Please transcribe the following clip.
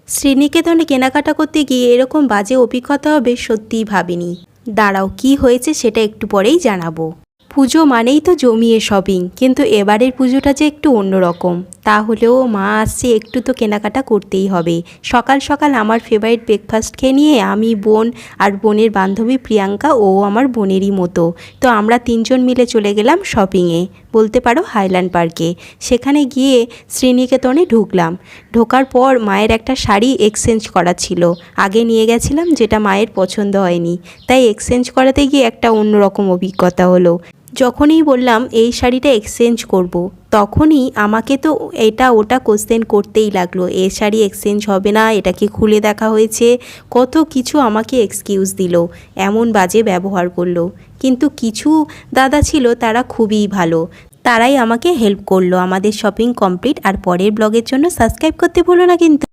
শ্রীনিকেতনে কেনাকাটা করতে গিয়ে এরকম বাজে অভিজ্ঞতা হবে সত্যিই ভাবিনি। দাঁড়াও, কি হয়েছে সেটা একটু পরেই জানাবো। পুজো মানেই তো জমিয়ে শপিং, কিন্তু এবারের পুজোটা যে একটু অন্যরকম। তাহলেও মা আসছে, একটু তো কেনাকাটা করতেই হবে। সকাল সকাল আমার ফেভারিট ব্রেকফাস্ট খেয়ে নিয়ে আমি, বোন আর বোনের বান্ধবী প্রিয়াঙ্কা, ও আমার বোনেরই মতো, তো আমরা তিনজন মিলে চলে গেলাম শপিংয়ে, বলতে পারো হাইল্যান্ড পার্কে। সেখানে গিয়ে শ্রীনিকেতনে ঢুকলাম। ঢোকার পর মায়ের একটা শাড়ি এক্সচেঞ্জ করা ছিল, আগে নিয়ে গেছিলাম, যেটা মায়ের পছন্দ হয়নি, তাই এক্সচেঞ্জ করাতে গিয়ে একটা অন্যরকম অভিজ্ঞতা হলো। যখনই বললাম এই শাড়িটা এক্সচেঞ্জ করব, তখনই আমাকে তো এটা ওটা কোশ্চেন করতেই লাগলো। এ শাড়ি এক্সচেঞ্জ হবে না, এটাকে খুলে দেখা হয়েছে, কত কিছু আমাকে এক্সকিউজ দিল, এমন বাজে ব্যবহার করলো। কিন্তু কিছু দাদা ছিল, তারা খুবই ভালো, তারাই আমাকে হেল্প করলো। আমাদের শপিং কমপ্লিট। আর পরের ব্লগের জন্য সাবস্ক্রাইব করতে ভুলো না কিন্তু।